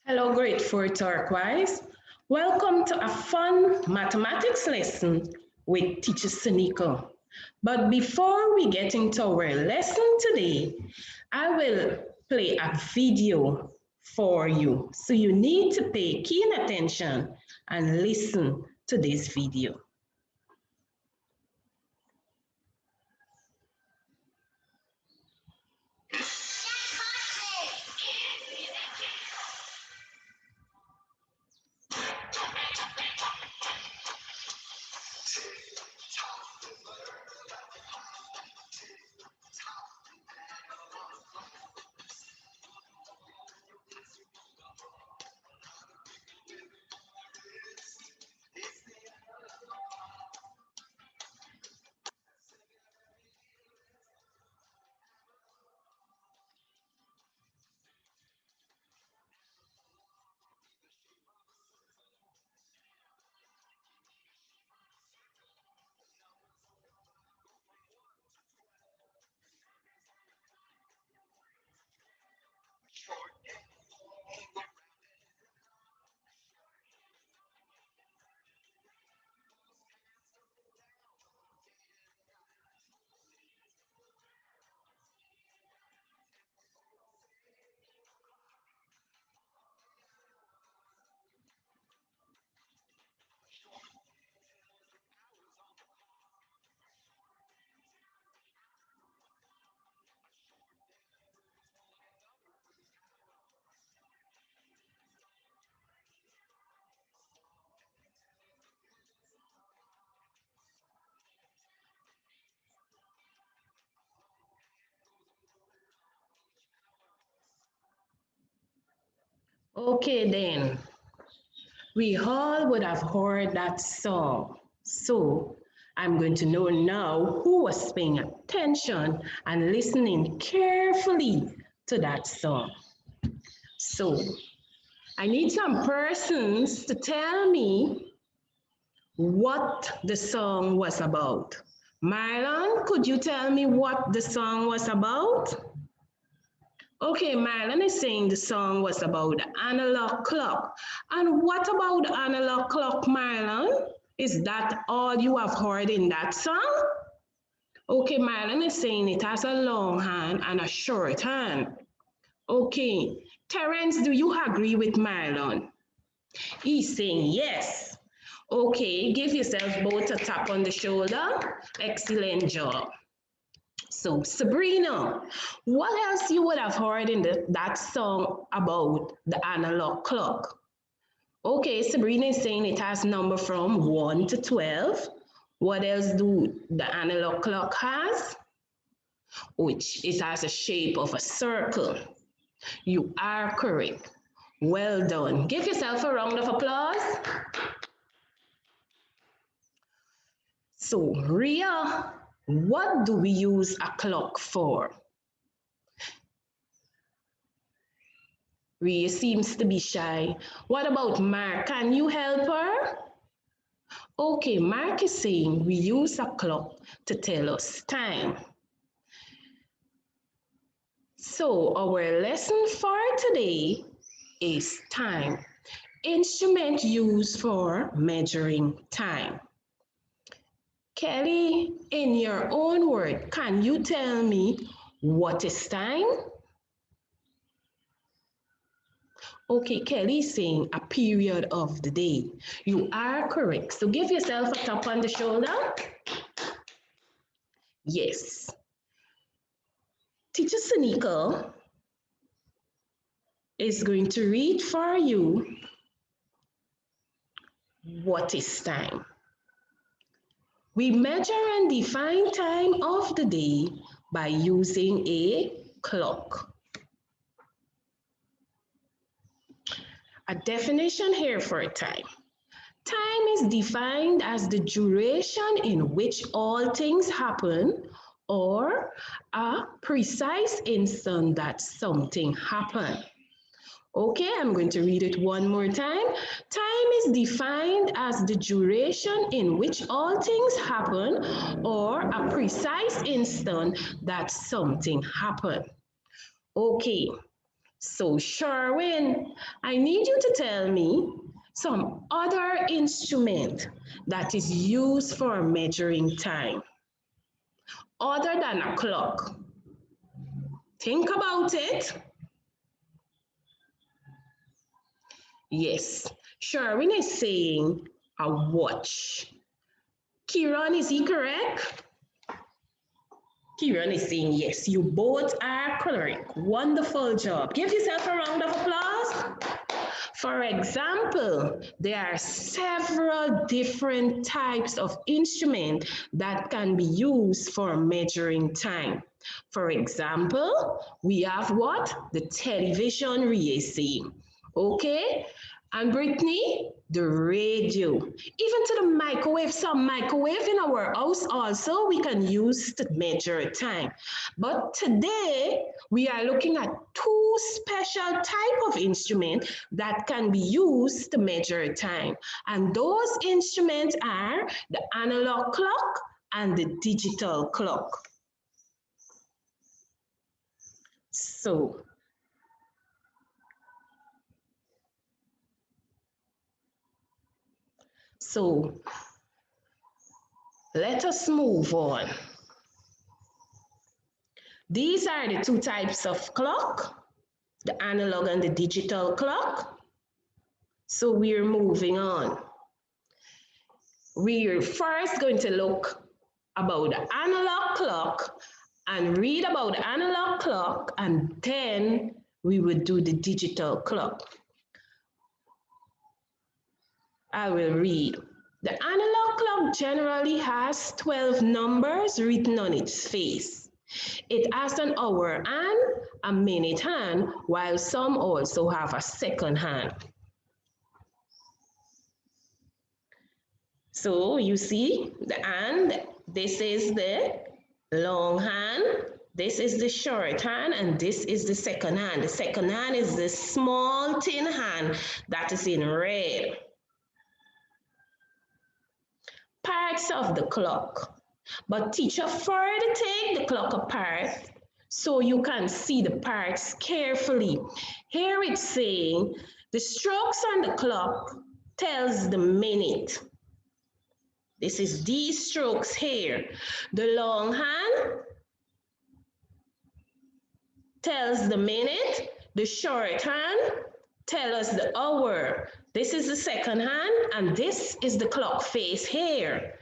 Hello, grade 4 turquoise. Welcome to a fun mathematics lesson with teacher Sonica. But before we get into our lesson today, I will play a video for you. So you need to pay keen attention and listen to this video. Okay then, we all would have heard that song. So I'm going to know now who was paying attention and listening carefully to that song. So I need some persons to tell me what the song was about. Marlon, could you tell me what the song was about? Okay, Marlon is saying the song was about the analog clock. And what about the analog clock, Marlon? Is that all you have heard in that song? Okay, Marlon is saying it has a long hand and a short hand. Okay, Terence, do you agree with Marlon? He's saying yes. Okay, give yourself both a tap on the shoulder. Excellent job. So, Sabrina, what else you would have heard in that song about the analog clock? Okay, Sabrina is saying it has number from 1 to 12. What else do the analog clock has? Which it has a shape of a circle. You are correct. Well done. Give yourself a round of applause. So, Ria, what do we use a clock for? Ria seems to be shy. What about Mark? Can you help her? Okay, Mark is saying we use a clock to tell us time. So our lesson for today is time. Instrument used for measuring time. Kelly, in your own word, can you tell me what is time? Okay, Kelly is saying a period of the day. You are correct. So give yourself a tap on the shoulder. Yes. Teacher Sonica is going to read for you what is time. We measure and define time of the day by using a clock. A definition here for time. Time is defined as the duration in which all things happen or a precise instant that something happened. Okay, I'm going to read it one more time. Time is defined as the duration in which all things happen or a precise instant that something happened. Okay, So Sherwin, I need you to tell me some other instrument that is used for measuring time other than a clock. Think about it. Yes, Sherwin is saying a watch. Kiran, is he correct? Kiran is saying yes. You both are correct. Wonderful job. Give yourself a round of applause. For example, there are several different types of instrument that can be used for measuring time. For example, we have what? The television racing. Okay? And Brittany, the radio. Even to the microwave, some microwave in our house also we can use to measure time. But today we are looking at two special type of instrument that can be used to measure time. And those instruments are the analog clock and the digital clock. So So let us move on. These are the two types of clock, the analog and the digital clock. So we're moving on. We're first going to look about the analog clock and read about the analog clock, and then we would do the digital clock. I will read. The analog clock generally has 12 numbers written on its face. It has an hour hand, a minute hand, while some also have a second hand. So you see the hand, this is the long hand, this is the short hand, and this is the second hand. The second hand is the small thin hand that is in red. Parts of the clock. But teacher further take the clock apart so you can see the parts carefully. Here it's saying the strokes on the clock tells the minute. This is these strokes here. The long hand tells the minute. The short hand tells us the hour. This is the second hand, and this is the clock face here.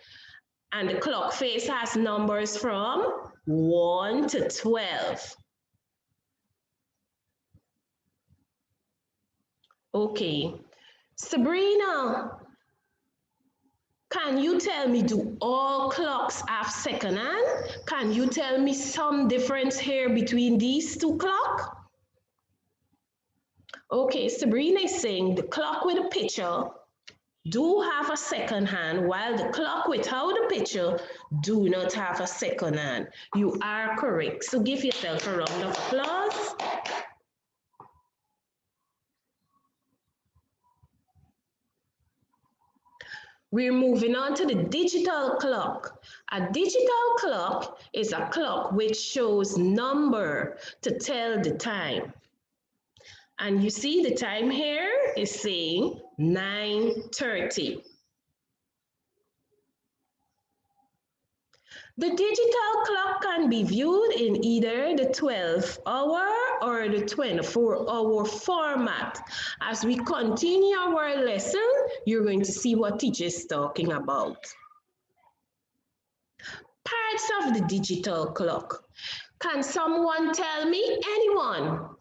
And the clock face has numbers from 1 to 12. Okay, Sabrina, can you tell me, do all clocks have second hand? Can you tell me some difference here between these two clocks? Okay, Sabrina is saying the clock with a picture do have a second hand, while the clock without a picture do not have a second hand. You are correct. So give yourself a round of applause. We're moving on to the digital clock. A digital clock is a clock which shows number to tell the time. And you see the time here is saying 9:30. The digital clock can be viewed in either the 12-hour or the 24-hour format. As we continue our lesson, you're going to see what teacher is talking about. Parts of the digital clock. Can someone tell me? Anyone?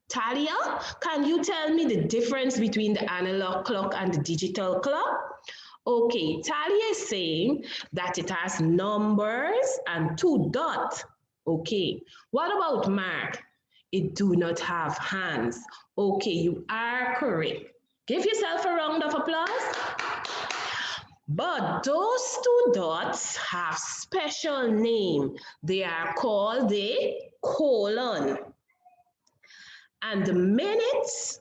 Talia, can you tell me the difference between the analog clock and the digital clock? Okay, Talia is saying that it has numbers and 2 dots. Okay, what about Mark? It do not have hands. Okay, you are correct. Give yourself a round of applause. But those 2 dots have special name. They are called the colon. And the minutes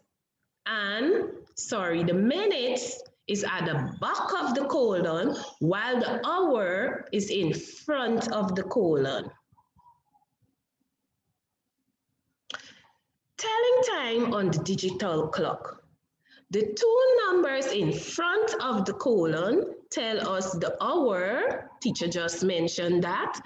is at the back of the colon, while the hour is in front of the colon. Telling time on the digital clock. The two numbers in front of the colon tell us the hour, teacher just mentioned that,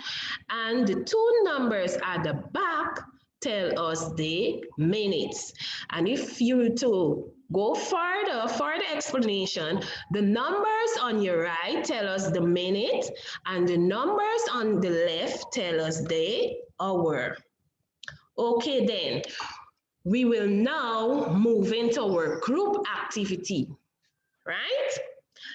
and the two numbers at the back tell us the minutes. And if you to go further for the explanation, the numbers on your right tell us the minute, and the numbers on the left tell us the hour. Okay then, we will now move into our group activity, right?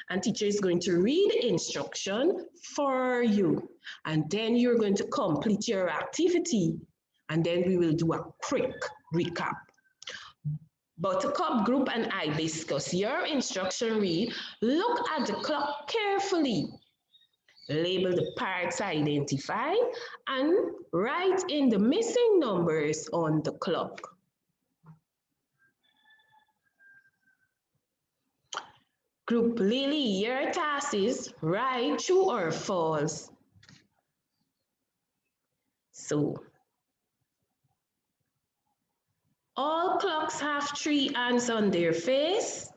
And teacher is going to read the instruction for you. And then you're going to complete your activity. And then we will do a quick recap. Buttercup, Group, and Hibiscus, your instruction read, look at the clock carefully. Label the parts identified and write in the missing numbers on the clock. Group Lily, your task is write true or false. So, all clocks have 3 hands on their face.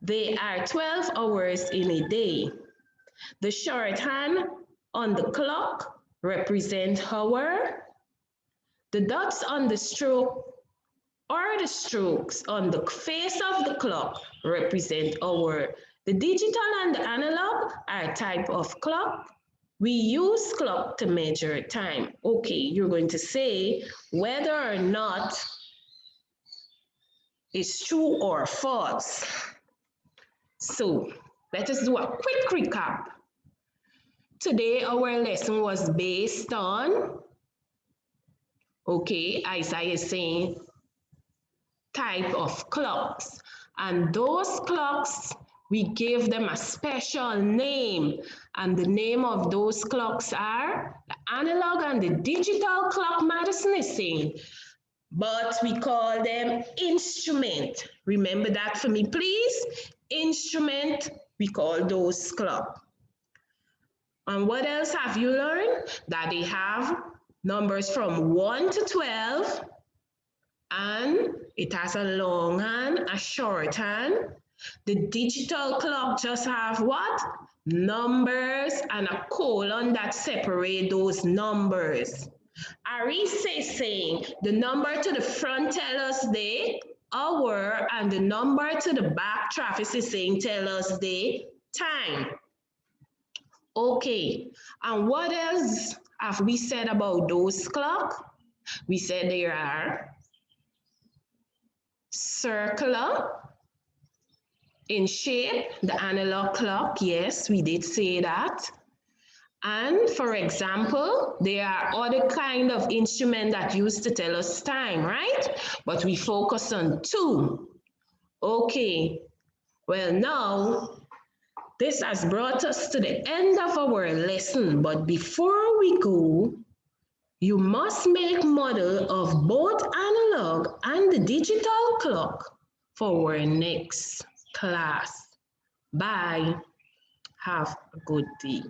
They are 12 hours in a day. The short hand on the clock represent hour. The dots on the stroke or the strokes on the face of the clock represent hour. The digital and the analog are type of clock. We use clock to measure time. Okay, you're going to say whether or not it's true or false. So let us do a quick recap. Today our lesson was based on, okay, Isaiah is saying type of clocks. And those clocks, we gave them a special name. And the name of those clocks are the analog and the digital clock, Madison is saying. But we call them instrument. Remember that for me, please. Instrument, we call those clock. And what else have you learned? That they have numbers from 1 to 12, and it has a long hand, a short hand. The digital clock just have what? Numbers and a colon that separate those numbers. Aris is saying the number to the front tell us the hour, and the number to the back, Travis is saying, tell us the time. Okay, and what else have we said about those clocks? We said there are circular in shape, the analog clock, yes, we did say that. And for example, there are other kind of instruments that used to tell us time, right? But we focus on 2. Okay, well now, this has brought us to the end of our lesson, but before we go, you must make model of both analog and the digital clock for our next class. Bye. Have a good day.